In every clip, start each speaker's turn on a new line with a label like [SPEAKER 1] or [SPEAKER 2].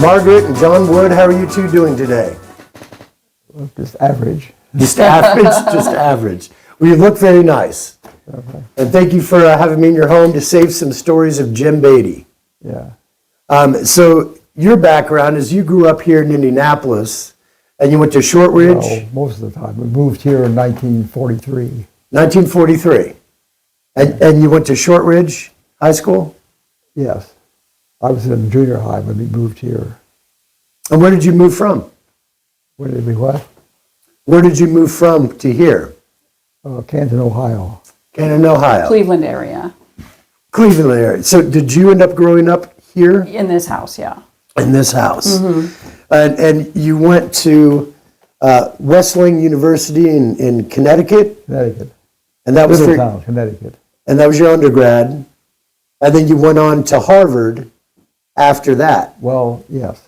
[SPEAKER 1] Margaret and Jon Wood, how are you two doing today?
[SPEAKER 2] Just average.
[SPEAKER 1] Just average, just average. Well, you look very nice.
[SPEAKER 2] Okay.
[SPEAKER 1] And thank you for having me in your home to save some stories of Jim Beatty.
[SPEAKER 2] Yeah.
[SPEAKER 1] So your background is you grew up here in Indianapolis and you went to Shortridge?
[SPEAKER 2] Well, most of the time. We moved here in 1943.
[SPEAKER 1] 1943. And you went to Shortridge High School?
[SPEAKER 2] Yes. I was in junior high when we moved here.
[SPEAKER 1] And where did you move from?
[SPEAKER 2] Where did we what?
[SPEAKER 1] Where did you move from to here?
[SPEAKER 2] Canton, Ohio.
[SPEAKER 1] Canton, Ohio.
[SPEAKER 3] Cleveland area.
[SPEAKER 1] Cleveland area. So did you end up growing up here?
[SPEAKER 3] In this house, yeah.
[SPEAKER 1] In this house.
[SPEAKER 3] Mm-hmm.
[SPEAKER 1] And you went to Wesleyan University in Connecticut?
[SPEAKER 2] Connecticut.
[SPEAKER 1] And that was
[SPEAKER 2] Middletown, Connecticut.
[SPEAKER 1] And that was your undergrad. And then you went on to Harvard after that.
[SPEAKER 2] Well, yes.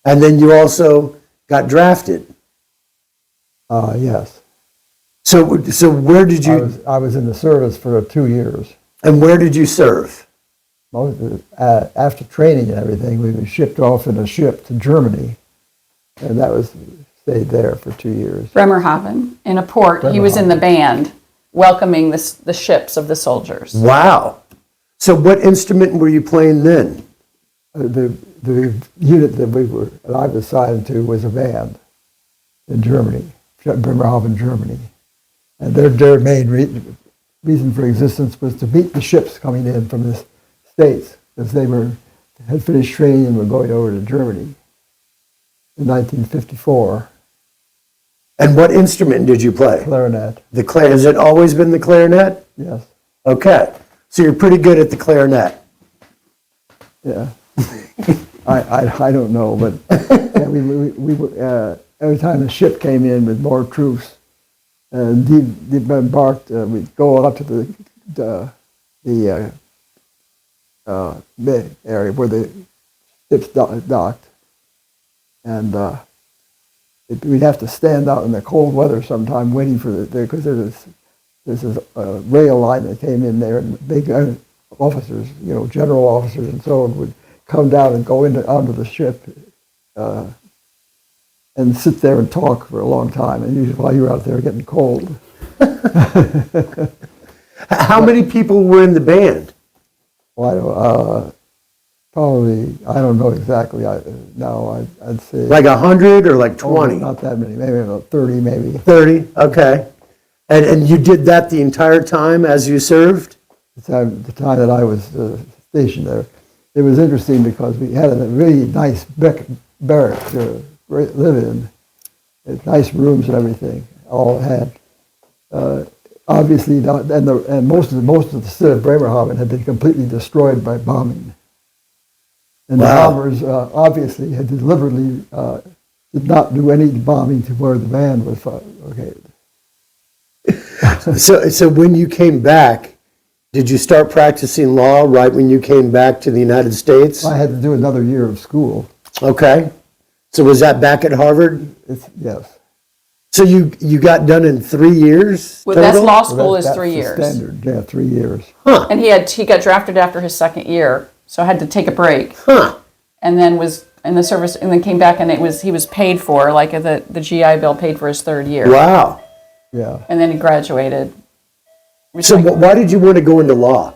[SPEAKER 1] And then you also got drafted.
[SPEAKER 2] Yes.
[SPEAKER 1] So where did you...
[SPEAKER 2] I was in the service for 2 years.
[SPEAKER 1] And where did you serve?
[SPEAKER 2] After training and everything, we were shipped off in a ship to Germany. And stayed there for 2 years.
[SPEAKER 3] Bremerhaven, in a port. He was in the band, welcoming the ships of the soldiers.
[SPEAKER 1] Wow. So what instrument were you playing then?
[SPEAKER 2] The unit that I was assigned to was a band in Germany, Bremerhaven, Germany. And their main reason for existence was to meet the ships coming in from the States, because they had finished training and were going over to Germany in 1954.
[SPEAKER 1] And what instrument did you play?
[SPEAKER 2] Clarinet.
[SPEAKER 1] Has it always been the clarinet?
[SPEAKER 2] Yes.
[SPEAKER 1] Okay. So you're pretty good at the clarinet.
[SPEAKER 2] Yeah. I don't know, but yeah, we every time the ship came in with more troops, embarked, we'd go out to the area where the ships docked, and we'd have to stand out in the cold weather sometime waiting for because there's this rail line that came in there, and big officers, general officers and so on, would come down and go onto the ship and sit there and talk for a long time, and usually while you were out there getting cold.
[SPEAKER 1] How many people were in the band?
[SPEAKER 2] Well, I don't know exactly. I'd say
[SPEAKER 1] Like 100 or like 20?
[SPEAKER 2] Not that many, maybe about 30, maybe.
[SPEAKER 1] 30, okay. And you did that the entire time as you served?
[SPEAKER 2] The time that I was stationed there. It was interesting because we had a really nice barrack to live in. Nice rooms and everything, all had. Obviously, and most of the city of Bremerhaven had been completely destroyed by bombing. And
[SPEAKER 1] Wow.
[SPEAKER 2] the bombers obviously had deliberately did not do any bombing to where the band was located.
[SPEAKER 1] So when you came back, did you start practicing law right when you came back to the United States?
[SPEAKER 2] I had to do another year of school.
[SPEAKER 1] Okay. So was that back at Harvard?
[SPEAKER 2] Yes.
[SPEAKER 1] So you got done in 3 years
[SPEAKER 3] Well,
[SPEAKER 1] total?
[SPEAKER 3] that's law school is
[SPEAKER 2] That's
[SPEAKER 3] 3
[SPEAKER 2] the
[SPEAKER 3] years.
[SPEAKER 2] standard, yeah, 3 years.
[SPEAKER 1] Huh.
[SPEAKER 3] And he got drafted after his second year, so had to take a break.
[SPEAKER 1] Huh.
[SPEAKER 3] And then was in the service, and then came back, and he was paid for, like the GI Bill paid for his third year.
[SPEAKER 1] Wow.
[SPEAKER 2] Yeah.
[SPEAKER 3] And then he graduated.
[SPEAKER 1] So why did you want to go into law?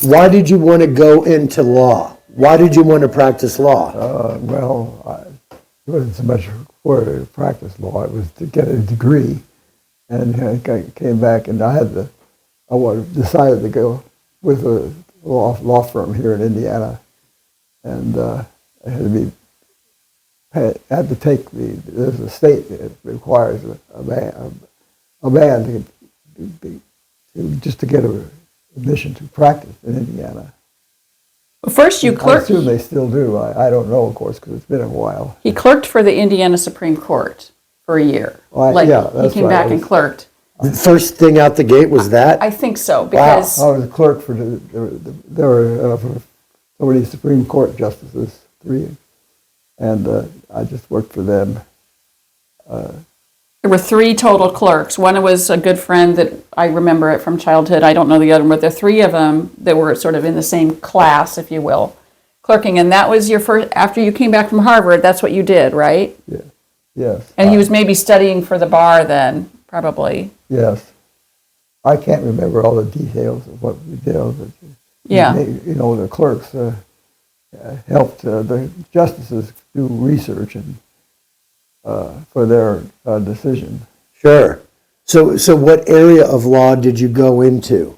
[SPEAKER 1] Why did you want to go into law? Why did you want to practice law?
[SPEAKER 2] It wasn't so much for to practice law; it was to get a degree. And I came back, and I decided to go with a law firm here in Indiana, and I had to take there's a state that requires a man to get admission to practice in Indiana.
[SPEAKER 3] First, you
[SPEAKER 2] I
[SPEAKER 3] clerked.
[SPEAKER 2] assume they still do. I don't know, of course, because it's been a while.
[SPEAKER 3] He clerked for the Indiana Supreme Court for a year.
[SPEAKER 2] Yeah,
[SPEAKER 3] he
[SPEAKER 2] that's
[SPEAKER 3] came
[SPEAKER 2] right.
[SPEAKER 3] back and clerked.
[SPEAKER 1] The first thing out the gate was that?
[SPEAKER 3] I think so, because
[SPEAKER 2] I was a clerk for there were so many Supreme Court justices, 3, and I just worked for them.
[SPEAKER 3] there were 3 total clerks. One was a good friend that I remember it from childhood. I don't know the other one, but there are 3 of them that were sort of in the same class, if you will. clerking, and that was your first, after you came back from Harvard, that's what you did, right?
[SPEAKER 2] Yeah. Yes.
[SPEAKER 3] And he was maybe studying for the bar then, probably.
[SPEAKER 2] Yes. I can't remember all the details of what we did, but
[SPEAKER 3] Yeah.
[SPEAKER 2] you know, the clerks helped the justices do research and for their decision.
[SPEAKER 1] Sure. So what area of law did you go into?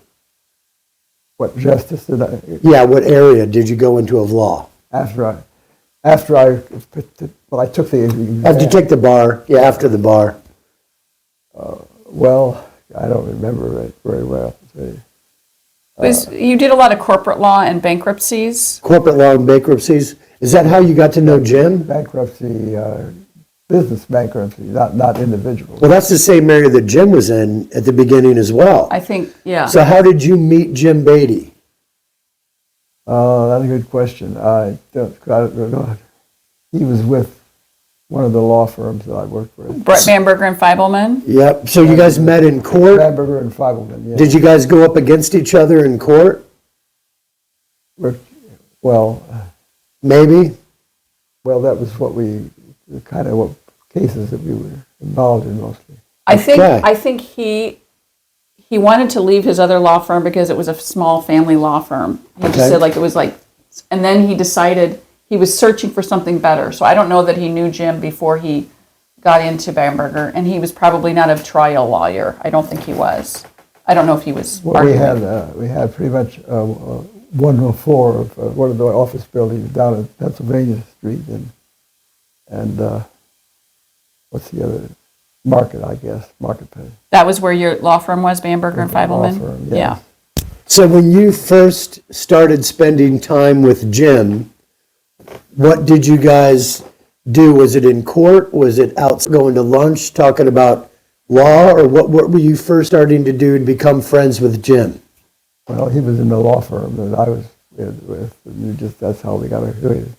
[SPEAKER 2] What justice did I?
[SPEAKER 1] Yeah, what area did you go into of law?
[SPEAKER 2] After I took the exam.
[SPEAKER 1] After you take the bar, yeah, after the bar.
[SPEAKER 2] Well, I don't remember it very well.
[SPEAKER 3] You did a lot of corporate law and bankruptcies.
[SPEAKER 1] Corporate law and bankruptcies. Is that how you got to know Jim?
[SPEAKER 2] Bankruptcy, business bankruptcy, not individual.
[SPEAKER 1] Well, that's the same area that Jim was in at the beginning as well.
[SPEAKER 3] I think, yeah.
[SPEAKER 1] So how did you meet Jim Beatty?
[SPEAKER 2] That's a good question. I don't know. He was with one of the law firms that I worked with.
[SPEAKER 3] Brett Bamberger and Feibelman.
[SPEAKER 1] Yep. So you guys met in court?
[SPEAKER 2] Bamberger and Feibelman, yeah.
[SPEAKER 1] Did you guys go up against each other in court?
[SPEAKER 2] Well,
[SPEAKER 1] Maybe?
[SPEAKER 2] that was what cases that we were involved in mostly.
[SPEAKER 3] I think
[SPEAKER 1] Okay.
[SPEAKER 3] he wanted to leave his other law firm because it was a small family law firm. He just
[SPEAKER 1] Okay.
[SPEAKER 3] said like it was like, and then he decided he was searching for something better. So I don't know that he knew Jim before he got into Bamberger, and he was probably not a trial lawyer. I don't think he was. I don't know if he was.
[SPEAKER 2] Well, we had pretty much 104 of one of the office buildings down at Pennsylvania Street, and what's the other? Market, I guess. Marketplace.
[SPEAKER 3] That was where your law firm was, Bamberger and Feibelman?
[SPEAKER 2] Law firm,
[SPEAKER 3] Yeah.
[SPEAKER 2] yes.
[SPEAKER 1] So when you first started spending time with Jim, what did you guys do? Was it in court? Was it out going to lunch, talking about law? Or what were you first starting to do to become friends with Jim?
[SPEAKER 2] Well, he was in the law firm that I was with, and that's how we got acquainted.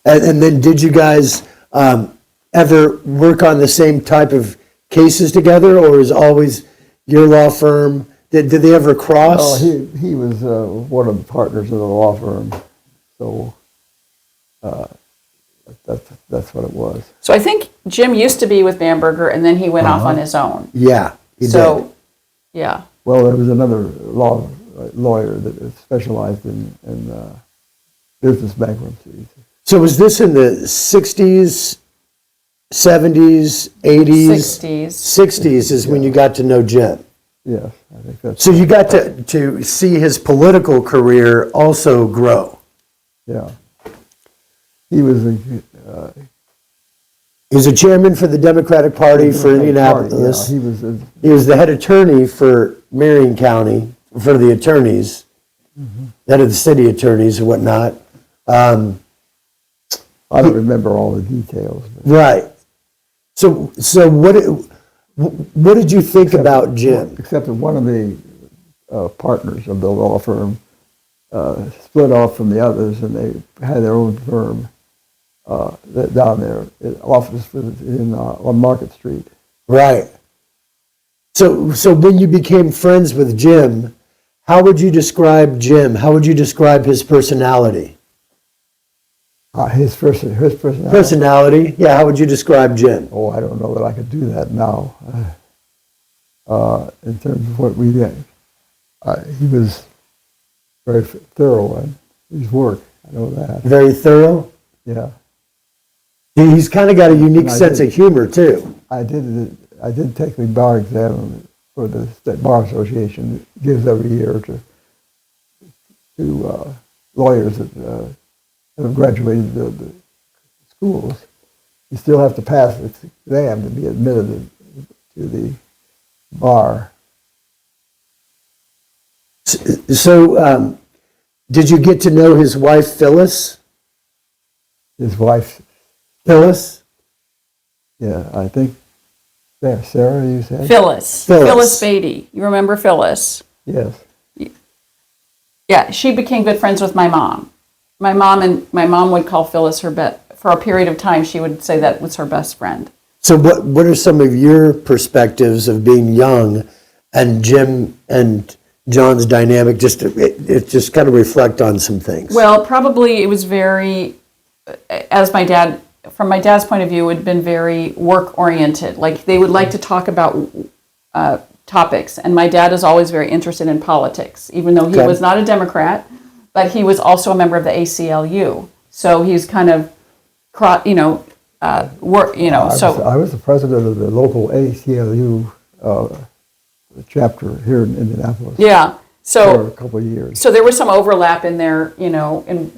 [SPEAKER 1] And then did you guys ever work on the same type of cases together, or is always your law firm, did they ever cross?
[SPEAKER 2] Oh, he was one of the partners of the law firm, so that's what it was.
[SPEAKER 3] So I think Jim used to be with Bamberger, and then he went off on his own.
[SPEAKER 1] Yeah, he did.
[SPEAKER 3] Yeah.
[SPEAKER 2] Well, there was another lawyer that specialized in business bankruptcies.
[SPEAKER 1] So was this in the 60s, 70s, 80s?
[SPEAKER 3] 60s.
[SPEAKER 1] 60s is when you got to know Jim.
[SPEAKER 2] Yes, I think that's.
[SPEAKER 1] So you got to see his political career also grow.
[SPEAKER 2] Yeah. He was
[SPEAKER 1] He was a chairman for the Democratic Party for Indianapolis.
[SPEAKER 2] Yeah,
[SPEAKER 1] He was the head attorney for Marion County, for the attorneys, head of the city attorneys and whatnot.
[SPEAKER 2] I don't remember all the details. But
[SPEAKER 1] Right. So what did you think about Jim?
[SPEAKER 2] except that one of the partners of the law firm split off from the others, and they had their own firm down there, office on Market Street.
[SPEAKER 1] Right. So when you became friends with Jim, how would you describe Jim? How would you describe his personality?
[SPEAKER 2] His personality.
[SPEAKER 1] Personality? Yeah, how would you describe Jim?
[SPEAKER 2] Oh, I don't know that I could do that now. In terms of what we did, he was very thorough in his work. I know that.
[SPEAKER 1] Very thorough?
[SPEAKER 2] Yeah.
[SPEAKER 1] He's kind of got a unique
[SPEAKER 2] And I
[SPEAKER 1] sense
[SPEAKER 2] did-
[SPEAKER 1] of humor, too.
[SPEAKER 2] I did take the bar exam for the State Bar Association. It gives every year to lawyers that have graduated the schools. You still have to pass this exam to be admitted to the bar.
[SPEAKER 1] So did you get to know his wife, Phyllis?
[SPEAKER 2] His wife,
[SPEAKER 1] Phyllis?
[SPEAKER 2] yeah, I think, there, Sarah, you said?
[SPEAKER 3] Phyllis.
[SPEAKER 1] Phyllis.
[SPEAKER 3] Phyllis Beatty. You remember Phyllis?
[SPEAKER 2] Yes.
[SPEAKER 3] Yeah, she became good friends with my mom. My mom would call Phyllis for a period of time, she would say that was her best friend.
[SPEAKER 1] So what are some of your perspectives of being young and Jim and John's dynamic, just it just kind of reflect on some things?
[SPEAKER 3] Well, probably it was very, from my dad's point of view, it had been very work-oriented. Like, they would like to talk about topics, and my dad is always very interested in politics, even though he
[SPEAKER 1] Okay.
[SPEAKER 3] was not a Democrat, but he was also a member of the ACLU. So he's kind of, so.
[SPEAKER 2] I was the president of the local ACLU chapter here in Indianapolis
[SPEAKER 3] Yeah,
[SPEAKER 2] for a
[SPEAKER 3] so
[SPEAKER 2] couple of years.
[SPEAKER 3] there was some overlap in their, in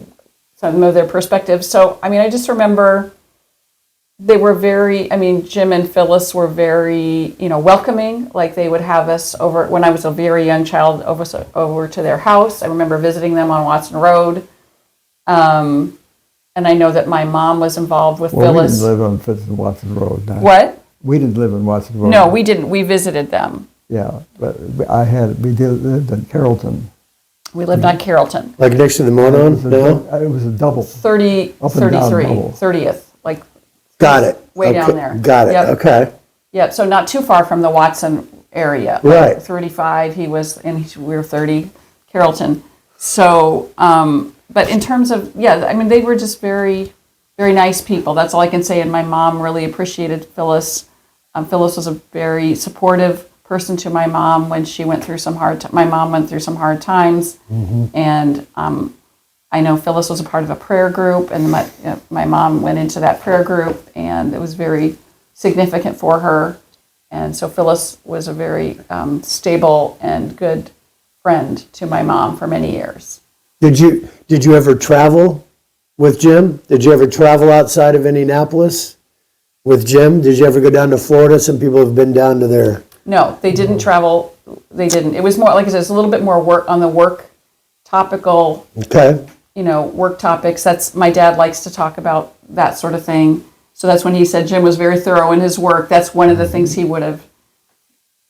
[SPEAKER 3] some of their perspectives. So, I mean, I just remember they were Jim and Phyllis were very, welcoming. Like, they would have us over, when I was a very young child, over to their house. I remember visiting them on Watson Road. And I know that my mom was involved with
[SPEAKER 2] Well,
[SPEAKER 3] Phyllis.
[SPEAKER 2] we didn't live on Fitz and Watson Road. No.
[SPEAKER 3] What?
[SPEAKER 2] We didn't live in Watson Road.
[SPEAKER 3] No, we didn't. We visited them.
[SPEAKER 2] Yeah, but we lived in Carrollton.
[SPEAKER 3] We lived on Carrollton.
[SPEAKER 1] Like next to the Monon now?
[SPEAKER 2] It was a double.
[SPEAKER 3] 30,
[SPEAKER 2] Up and down
[SPEAKER 3] 33,
[SPEAKER 2] double.
[SPEAKER 3] 30th, like
[SPEAKER 1] Got it.
[SPEAKER 3] way
[SPEAKER 1] Okay,
[SPEAKER 3] down there.
[SPEAKER 1] Got it,
[SPEAKER 3] Yep.
[SPEAKER 1] okay.
[SPEAKER 3] Yep, so not too far from the Watson area.
[SPEAKER 1] Right.
[SPEAKER 3] Like 35, we were 30, Carrollton. So, but in terms of, they were just very, very nice people. That's all I can say. And my mom really appreciated Phyllis. Phyllis was a very supportive person to my mom when she went through my mom went through some hard times. And I know Phyllis was a part of a prayer group, and my mom went into that prayer group, and it was very significant for her. And so Phyllis was a very stable and good friend to my mom for many years.
[SPEAKER 1] Did you ever travel with Jim? Did you ever travel outside of Indianapolis with Jim? Did you ever go down to Florida? Some people have been down to there.
[SPEAKER 3] No, they didn't travel. They didn't. It was more, like I said, it's a little bit more work on the work topical,
[SPEAKER 1] Okay.
[SPEAKER 3] work topics. That's, my dad likes to talk about that sort of thing. So that's when he said Jim was very thorough in his work. That's one of the things he would have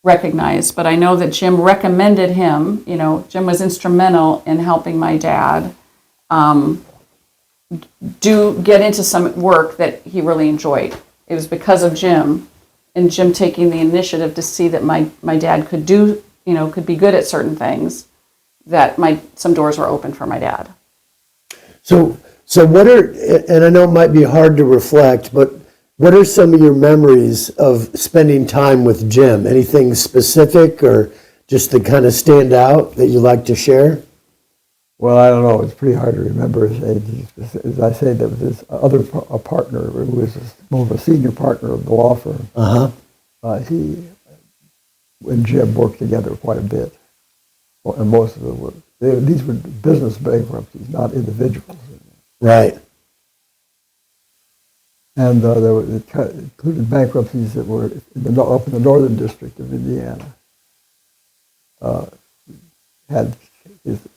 [SPEAKER 3] recognized. But I know that Jim recommended him. Jim was instrumental in helping my dad get into some work that he really enjoyed. It was because of Jim, and Jim taking the initiative to see that my dad could do, could be good at certain things, that some doors were open for my dad.
[SPEAKER 1] So what and I know it might be hard to reflect, but what are some of your memories of spending time with Jim? Anything specific or just that kind of stand out that you like to share?
[SPEAKER 2] Well, I don't know. It's pretty hard to remember his age. As I say, there was this other partner who was more of a senior partner of the law firm. He and Jim worked together quite a bit. Well, and most of them these were business bankruptcies, not individuals.
[SPEAKER 1] Right.
[SPEAKER 2] And it included bankruptcies that were up in the northern district of Indiana. Had cases.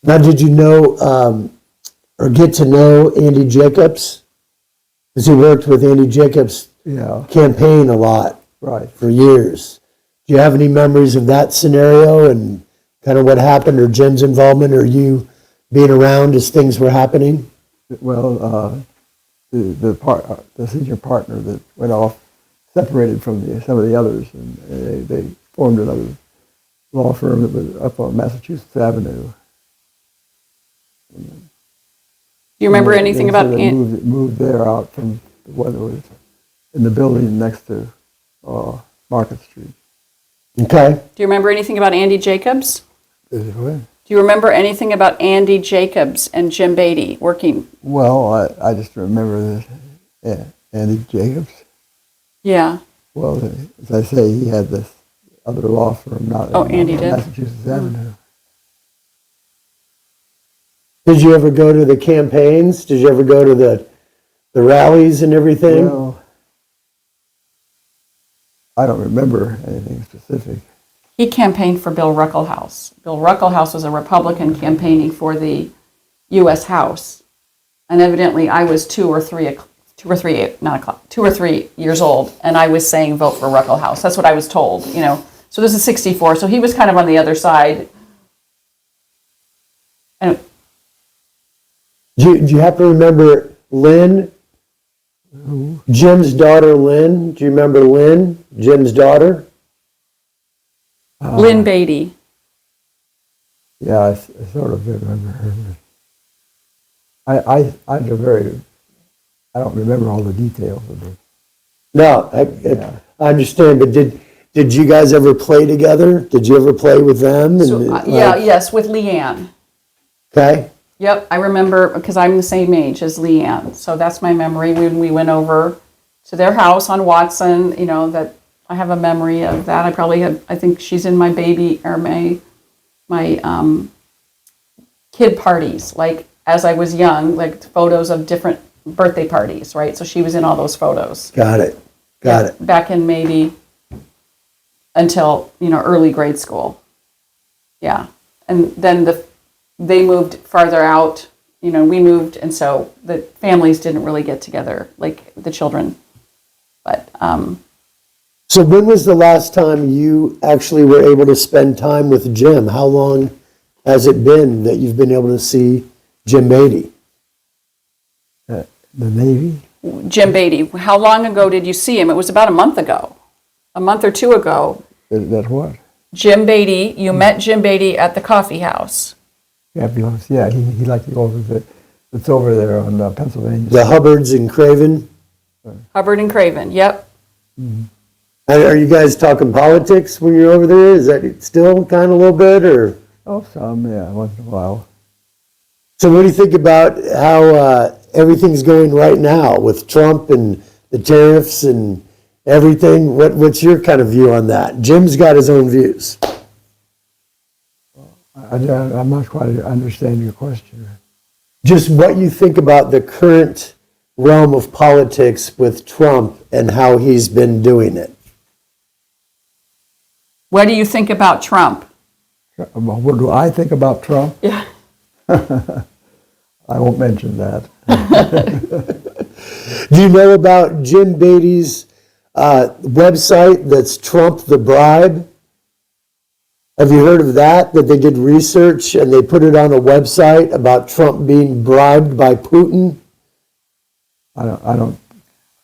[SPEAKER 1] Now, did you know or get to know Andy Jacobs? Because he worked with Andy Jacobs' campaign a lot
[SPEAKER 2] Right.
[SPEAKER 1] for years. Do you have any memories of that scenario and kind of what happened, or Jim's involvement, or you being around as things were happening?
[SPEAKER 2] Well, the senior partner that went off separated from some of the others, and they formed another law firm that was up on Massachusetts Avenue.
[SPEAKER 3] Do you remember anything about
[SPEAKER 2] They moved there out from what it was in the building next to Market Street.
[SPEAKER 1] Okay.
[SPEAKER 3] Do you remember anything about Andy Jacobs?
[SPEAKER 2] Is it what?
[SPEAKER 3] Do you remember anything about Andy Jacobs and Jim Beatty working?
[SPEAKER 2] Well, I just remember this, Andy Jacobs.
[SPEAKER 3] Yeah.
[SPEAKER 2] Well, as I say, he had this other law firm
[SPEAKER 3] Andy did?
[SPEAKER 2] Massachusetts Avenue.
[SPEAKER 1] Did you ever go to the campaigns? Did you ever go to the rallies and everything?
[SPEAKER 2] Well, I don't remember anything specific.
[SPEAKER 3] He campaigned for Bill Ruckelshaus. Bill Ruckelshaus was a Republican campaigning for the U.S. House, and evidently I was 2 or 3 years old, and I was saying vote for Ruckelshaus. That's what I was told, So this is 64, so he was kind of on the other side. And
[SPEAKER 1] Do you happen to remember Lynn? Jim's daughter, Lynn. Do you remember Lynn, Jim's daughter?
[SPEAKER 3] Lynn Beatty.
[SPEAKER 2] Yeah, I sort of remember her. I don't remember all the details of it.
[SPEAKER 1] No, I understand, but did you guys ever play together? Did you ever play with them?
[SPEAKER 3] So, yes, with Leanne.
[SPEAKER 1] Okay,
[SPEAKER 3] Yep, I remember because I'm the same age as Leanne. So that's my memory when we went over to their house on Watson, that I have a memory of that. I think she's in my baby or my kid parties, like as I was young, like photos of different birthday parties, right? So she was in all those photos.
[SPEAKER 1] got it.
[SPEAKER 3] Back in maybe until, early grade school. Yeah. And then they moved farther out, we moved, and so the families didn't really get together, like the children. But
[SPEAKER 1] So when was the last time you actually were able to spend time with Jim? How long has it been that you've been able to see Jim Beatty?
[SPEAKER 2] The Navy?
[SPEAKER 3] Jim Beatty, how long ago did you see him? It was about a month or two ago.
[SPEAKER 2] That what?
[SPEAKER 3] Jim Beatty, you met Jim Beatty at the coffee house.
[SPEAKER 2] Yeah, he liked to go over it's over there on Pennsylvania.
[SPEAKER 1] The Hubbards and Craven?
[SPEAKER 3] Hubbard and Craven, yep.
[SPEAKER 1] And are you guys talking politics when you're over there? Is that still kind of a little bit, or?
[SPEAKER 2] Oh, some, yeah, once in a while.
[SPEAKER 1] So what do you think about how everything's going right now with Trump and the tariffs and everything? What's your kind of view on that? Jim's got his own views.
[SPEAKER 2] I'm not quite understanding your question.
[SPEAKER 1] Just what you think about the current realm of politics with Trump and how he's been doing it.
[SPEAKER 3] What do you think about Trump?
[SPEAKER 2] What do I think about Trump?
[SPEAKER 3] Yeah.
[SPEAKER 2] I won't mention that.
[SPEAKER 1] Do you know about Jim Beatty's website that's Trump the Bribe? Have you heard of that? That they did research and they put it on a website about Trump being bribed by Putin?
[SPEAKER 2] I'm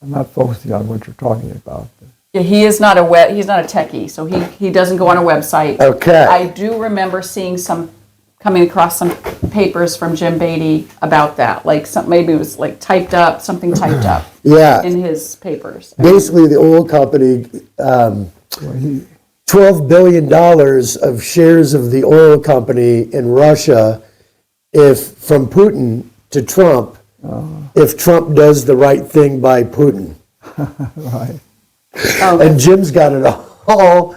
[SPEAKER 2] not focusing on what you're talking about.
[SPEAKER 3] Yeah, he's not a techie, so he doesn't go on a website.
[SPEAKER 1] Okay.
[SPEAKER 3] I do remember seeing coming across some papers from Jim Beatty about that, like maybe it was like something typed up
[SPEAKER 1] Yeah.
[SPEAKER 3] in his papers.
[SPEAKER 1] Basically, the oil company, $12 billion of shares of the oil company in Russia, from Putin to Trump, if Trump does the right thing by Putin.
[SPEAKER 2] Right.
[SPEAKER 3] Oh,
[SPEAKER 1] And Jim's got it all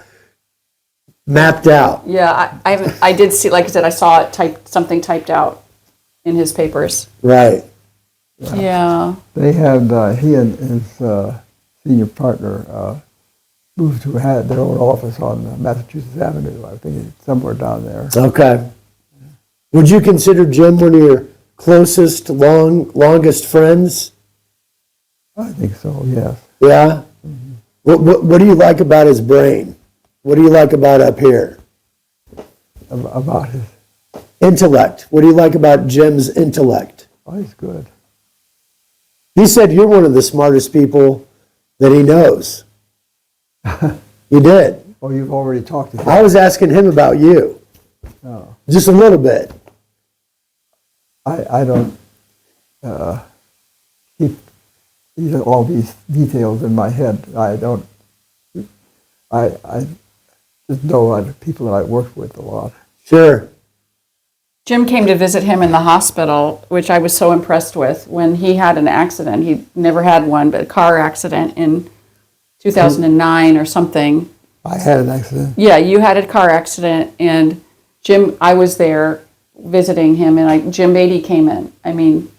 [SPEAKER 1] mapped out.
[SPEAKER 3] yeah, I did see, like I said, I saw it something typed out in his papers.
[SPEAKER 1] Right.
[SPEAKER 3] Yeah.
[SPEAKER 2] They had, he and his senior partner moved to had their own office on Massachusetts Avenue, I think somewhere down there.
[SPEAKER 1] Okay. Would you consider Jim one of your closest, longest friends?
[SPEAKER 2] I think so, yes.
[SPEAKER 1] Yeah? What do you like about his brain? What do you like about up here?
[SPEAKER 2] About his,
[SPEAKER 1] Intellect. What do you like about Jim's intellect?
[SPEAKER 2] oh, he's good.
[SPEAKER 1] He said you're one of the smartest people that he knows. You did.
[SPEAKER 2] Oh, you've already talked to him.
[SPEAKER 1] I was asking him about you.
[SPEAKER 2] Oh.
[SPEAKER 1] Just a little bit.
[SPEAKER 2] I don't keep all these details in my head. I just know people that I worked with a lot.
[SPEAKER 1] Sure.
[SPEAKER 3] Jim came to visit him in the hospital, which I was so impressed with when he had an accident. He never had one, but a car accident in 2009 or something.
[SPEAKER 2] I had an accident.
[SPEAKER 3] Yeah, you had a car accident, and I was there visiting him, and Jim Beatty came in. I mean,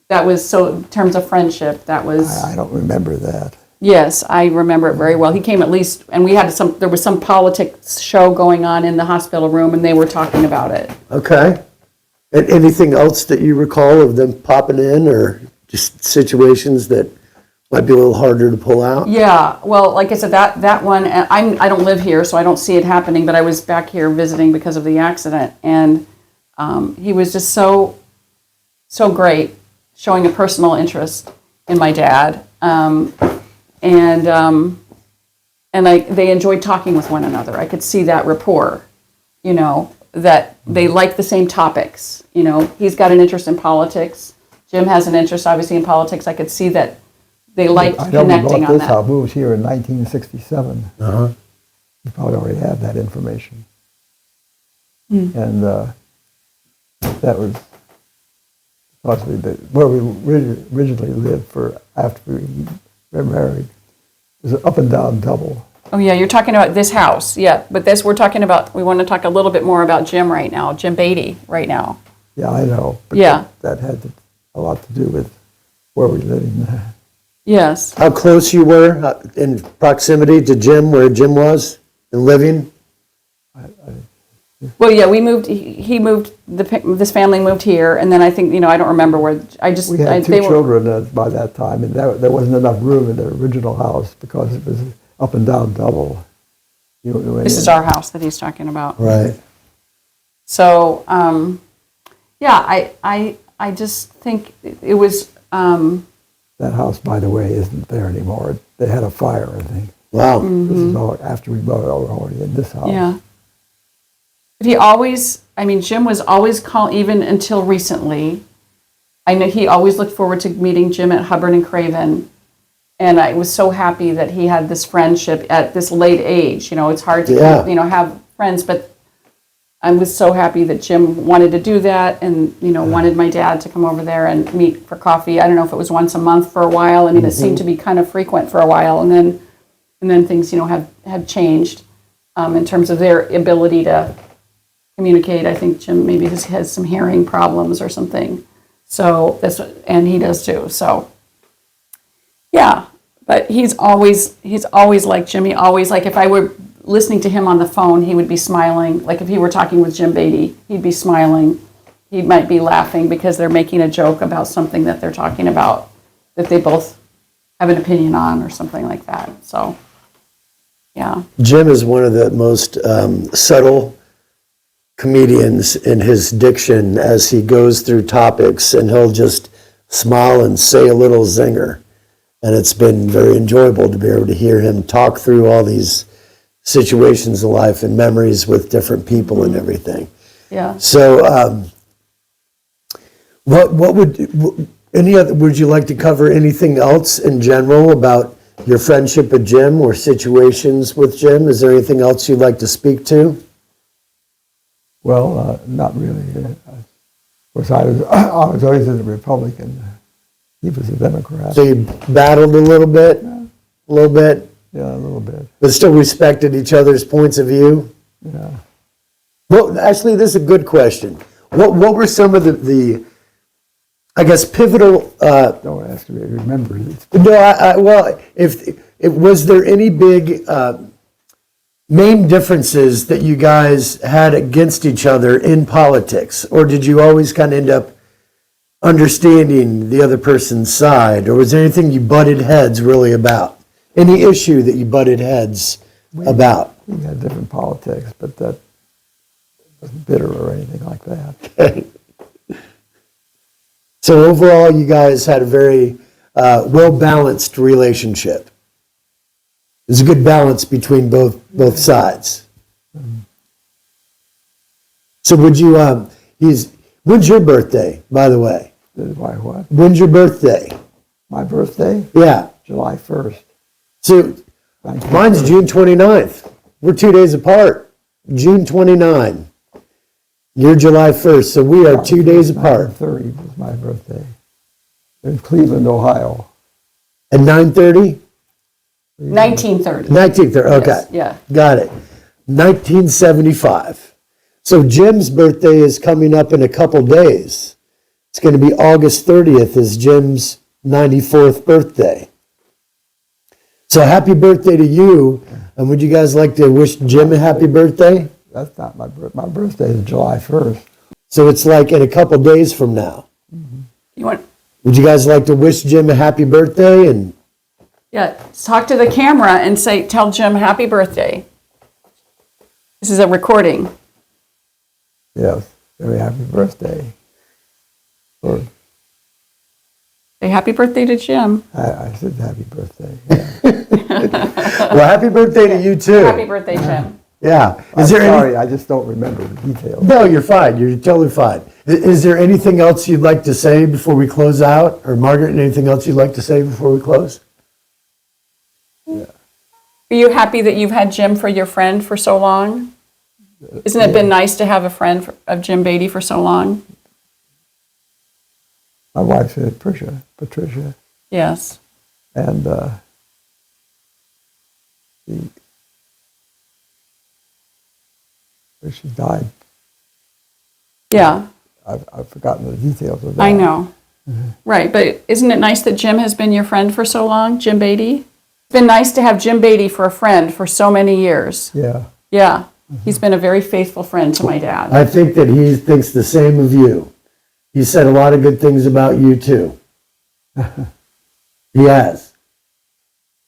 [SPEAKER 3] that was so, in terms of friendship, that was...
[SPEAKER 2] I don't remember that.
[SPEAKER 3] Yes, I remember it very well. He came at least, and there was some politics show going on in the hospital room, and they were talking about it.
[SPEAKER 1] Okay. And anything else that you recall of them popping in, or just situations that might be a little harder to pull out?
[SPEAKER 3] Yeah, well, like I said, that one, I don't live here, so I don't see it happening, but I was back here visiting because of the accident, and he was just so great, showing a personal interest in my dad. and they enjoyed talking with one another. I could see that rapport, that they like the same topics. He's got an interest in politics. Jim has an interest, obviously, in politics. I could see that they liked
[SPEAKER 2] I know
[SPEAKER 3] connecting
[SPEAKER 2] we bought
[SPEAKER 3] on
[SPEAKER 2] this
[SPEAKER 3] that.
[SPEAKER 2] house. We was here in 1967.
[SPEAKER 1] Uh-huh.
[SPEAKER 2] You probably already have that information.
[SPEAKER 3] Hmm.
[SPEAKER 2] And that was possibly where we originally lived for after we were married. It was an up and down double.
[SPEAKER 3] Oh, yeah, you're talking about this house. Yeah, but we want to talk a little bit more about Jim right now, Jim Beatty right now.
[SPEAKER 2] Yeah, I know. But
[SPEAKER 3] Yeah.
[SPEAKER 2] that had a lot to do with where we lived.
[SPEAKER 3] Yes.
[SPEAKER 1] How close you were in proximity to Jim, where Jim was and living?
[SPEAKER 3] Well, yeah, we moved. He moved. This family moved here, and then I think I don't remember where.
[SPEAKER 2] We had two children by that time, and there wasn't enough room in the original house because it was up and down double.
[SPEAKER 3] This is our house that he's talking about.
[SPEAKER 1] Right.
[SPEAKER 3] So, yeah, I just think it was.
[SPEAKER 2] That house, by the way, isn't there anymore. They had a fire, I think.
[SPEAKER 1] Wow.
[SPEAKER 2] This is all after we bought it already in this house.
[SPEAKER 3] Yeah. But he always, Jim was always even until recently. I know he always looked forward to meeting Jim at Hubbard and Craven. And I was so happy that he had this friendship at this late age. It's hard to, have friends, but I was so happy that Jim wanted to do that and, wanted my dad to come over there and meet for coffee. I don't know if it was once a month for a while. It seemed to be kind of frequent for a while. And then things, have changed in terms of their ability to communicate. I think Jim maybe has some hearing problems or something. So and he does too. So yeah, but he's always like Jim. He always, like, if I were listening to him on the phone, he would be smiling. Like if he were talking with Jim Beatty, he'd be smiling. He might be laughing because they're making a joke about something that they're talking about that they both have an opinion on or something like that. So yeah.
[SPEAKER 1] Jim is one of the most subtle comedians in his diction as he goes through topics, and he'll just smile and say a little zinger. And it's been very enjoyable to be able to hear him talk through all these situations in life and memories with different people and everything.
[SPEAKER 3] Yeah.
[SPEAKER 1] So what would you like to cover anything else in general about your friendship with Jim or situations with Jim? Is there anything else you'd like to speak to?
[SPEAKER 2] Well, not really. Of course, I was always a Republican. He was a Democrat.
[SPEAKER 1] So you battled a little bit?
[SPEAKER 2] Yeah.
[SPEAKER 1] A little bit?
[SPEAKER 2] Yeah, a little bit.
[SPEAKER 1] But still respected each other's points of view?
[SPEAKER 2] Yeah.
[SPEAKER 1] Well, actually, this is a good question. What were some of the I guess, pivotal...
[SPEAKER 2] Don't ask me to remember it.
[SPEAKER 1] No, well, if was there any big main differences that you guys had against each other in politics? Or did you always kind of end up understanding the other person's side? Or was there anything you butted heads really about? Any issue that you butted heads about?
[SPEAKER 2] We had different politics, but that wasn't bitter or anything like that.
[SPEAKER 1] Okay. So overall, you guys had a very well-balanced relationship. There's a good balance between both sides. So would you, when's your birthday, by the way?
[SPEAKER 2] Why what?
[SPEAKER 1] When's your birthday?
[SPEAKER 2] My birthday?
[SPEAKER 1] Yeah.
[SPEAKER 2] July 1st.
[SPEAKER 1] So mine's June 29th. We're 2 days apart. June 29. You're July 1st, so we are 2 days apart.
[SPEAKER 2] 9:30 was my birthday. In Cleveland, Ohio.
[SPEAKER 1] At 9:30?
[SPEAKER 3] 1930.
[SPEAKER 1] 1930, okay.
[SPEAKER 3] Yes, yeah.
[SPEAKER 1] Got it. 1975. So Jim's birthday is coming up in a couple days. It's going to be August 30th is Jim's 94th birthday. So happy birthday to you. And would you guys like to wish Jim a happy birthday?
[SPEAKER 2] That's not my birthday. My birthday is July 1st.
[SPEAKER 1] So it's like in a couple days from now.
[SPEAKER 3] You want?
[SPEAKER 1] Would you guys like to wish Jim a happy birthday? And
[SPEAKER 3] Yeah, talk to the camera and tell Jim happy birthday. This is a recording.
[SPEAKER 2] Yes, very happy birthday. Or
[SPEAKER 3] Say happy birthday to Jim.
[SPEAKER 2] I said happy birthday. Yeah.
[SPEAKER 1] Well, happy birthday to you too.
[SPEAKER 3] Happy birthday, Jim.
[SPEAKER 1] Yeah.
[SPEAKER 2] I'm
[SPEAKER 1] Is there
[SPEAKER 2] sorry, I just don't remember the details.
[SPEAKER 1] No, you're fine. You're totally fine. Is there anything else you'd like to say before we close out? Or Margaret, anything else you'd like to say before we close?
[SPEAKER 3] Are you happy that you've had Jim for your friend for so long? Isn't it been nice to have a friend of Jim Beatty for so long?
[SPEAKER 2] My wife's Patricia,
[SPEAKER 3] Yes.
[SPEAKER 2] and she died.
[SPEAKER 3] Yeah,
[SPEAKER 2] I've forgotten the details of that.
[SPEAKER 3] I know. Right, but isn't it nice that Jim has been your friend for so long, Jim Beatty? It's been nice to have Jim Beatty for a friend for so many years.
[SPEAKER 2] Yeah.
[SPEAKER 3] Yeah, he's been a very faithful friend to my dad.
[SPEAKER 1] I think that he thinks the same of you. He said a lot of good things about you too. He has.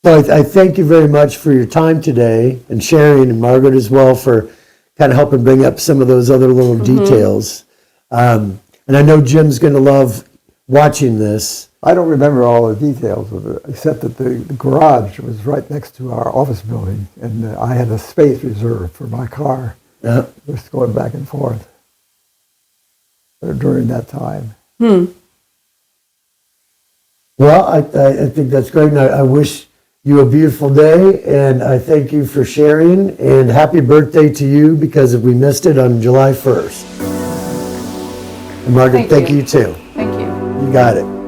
[SPEAKER 1] So I thank you very much for your time today and sharing, and Margaret as well for kind of helping bring up some of those other little details. And I know Jim's going to love watching this.
[SPEAKER 2] I don't remember all the details of it, except that the garage was right next to our office building, and I had a space reserved for my car, just going back and forth during that time.
[SPEAKER 1] Well, I think that's great, and I wish you a beautiful day, and I thank you for sharing, and happy birthday to you, because if we missed it on July 1st. And Margaret, thank you too.
[SPEAKER 3] Thank you.
[SPEAKER 1] You got it.